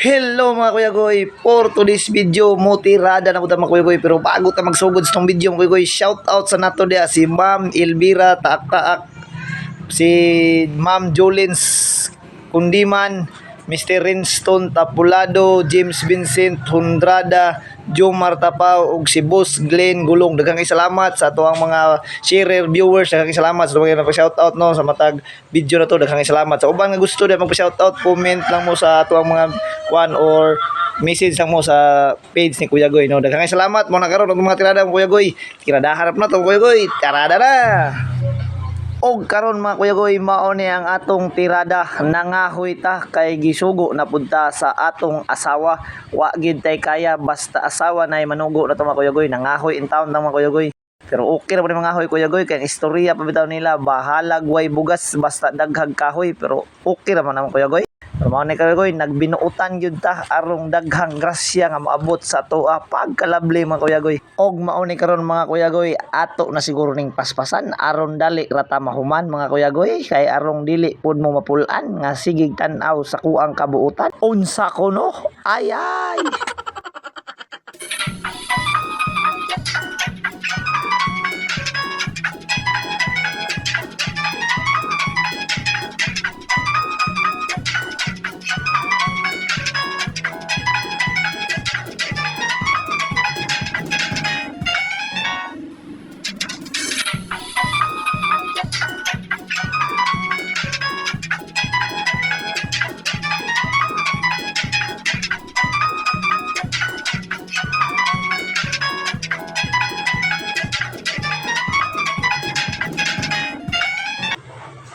Hello mga Kuya Goy, for today's video motirada na ko ta mga Kuya Goy, pero bago ta magsugod sa tong video mga Kuya Goy, shout out sa nato dia si Ma'am Elvira Taak-Taak, si Ma'am Jolens Kundiman, Mr. Rinston Tapulado, James Vincent Hondrada, Jomar Tapaw ug si Boss Glenn Gulong. Daghang salamat sa ato ang mga sharer viewers, daghang salamat sa mga nagpa-shout out no sa matag video na to. Daghang salamat sa uban nga gusto na magpa-shout out, comment lang mo sa ato ang mga one or message lang mo sa page ni Kuya Goy no. Daghang salamat mo na karon og mga tirada mo Kuya Goy. Tirada harap na to Kuya Goy. Tirada na. Og karon mga Kuya Goy, mao ni ang atong tirada. Nangahoy ta kay gisugo na punta sa atong asawa. Wa gid tay kaya basta asawa nay manugo na to mga Kuya Goy. Nangahoy in town lang mga Kuya Goy. Pero okay ra pa ni mga hoy Kuya Goy, kay istorya pa bitaw nila, bahalag way bugas basta daghag kahoy, pero okay ra man Kuya Goy. Pero mao ni Kuya Goy, nagbinuutan gyud ta arong daghang grasya nga maabot sa toa pagkalabli mga Kuya Goy. Og mao ni karon mga Kuya Goy, ato na siguro ning paspasan aron dali rata mahuman mga Kuya Goy, kay arong dili pud mo mapulan nga sigig tan-aw sa kuang kabuutan. Unsa ko no? Ay ay.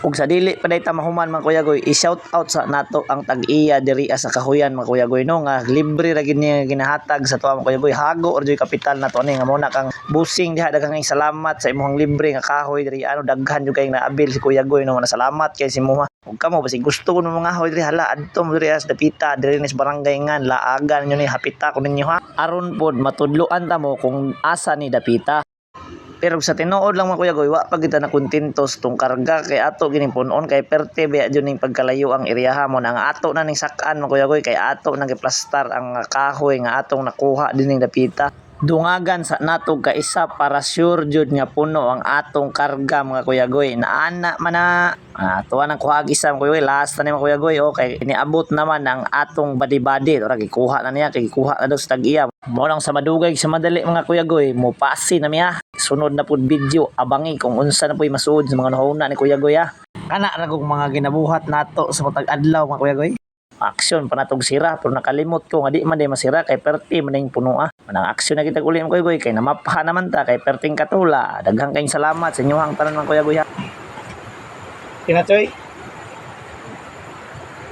Ug sa dili pa day ta mahuman mga Kuya Goy, i-shout out sa nato ang tag-iya diri sa Kahuyan mga Kuya Goy no, nga libre ra gid niya ginahatag sa tuwa mga Kuya Goy. Hago or joy kapital na to ani nga muna kang busing diha. Daghang salamat sa imong libre nga kahoy diri, ano daghan jud kay naabil si Kuya Goy no. Salamat kay si Muha. Ug kamo basig gusto ko ng mga kahoy diri, hala adto mo diri sa dapita diri ni sa barangay ngan laagan nyo ni hapita ko ninyo ha, aron pod matudloan ta mo kung asa ni dapita. Pero sa tinuod lang mga Kuya Goy, wa pa kita na kontentos tong karga kay ato gining punon kay perte biya jud ning pagkalayo ang area mo ang ato na ning sak-an mga Kuya Goy, kay ato nang giplastar ang kahoy nga atong nakuha dining dapita. Dungagan sa natog kaisa para sure jud nga puno ang atong karga mga Kuya Goy. Naana man na tuwa nang kuha gisa mga Kuya Goy, last na ni mga Kuya Goy okay, iniabot naman ang atong badi-badi. Ora gikuha na niya, kay gikuha na daw sa tag-iya. Mo lang sa madugay sa madali mga Kuya Goy, mo pasi na miya. Sunod na pud video, abangi kung unsa na po'y masuod sa mga nahuna ni Kuya Goy ha. Kana ra kog mga ginabuhat nato sa matag adlaw mga Kuya Goy. Aksyon pa natog sira, pero nakalimot ko nga di man day masira kay perti man ning puno manang aksyon na kita uli mga Kuya Goy, kay namapha naman ta kay perting katula. Daghang kayong salamat sa inyo ang tanan mga Kuya Goy ha. Kinatoy.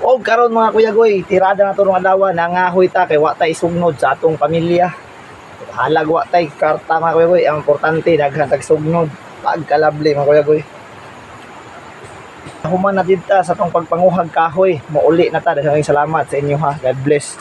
Og karon mga Kuya Goy, tirada na to ng adlaw, nangahoy ta kay wa ta isugnod sa atong pamilya. Halag wa tay karta mga Kuya Goy, ang importante daghan tag sugnod pagkalabli mga Kuya Goy. Human na dito sa itong pagpanguhag kahoy. Mauli na ta. Daghang salamat sa inyo ha. God bless.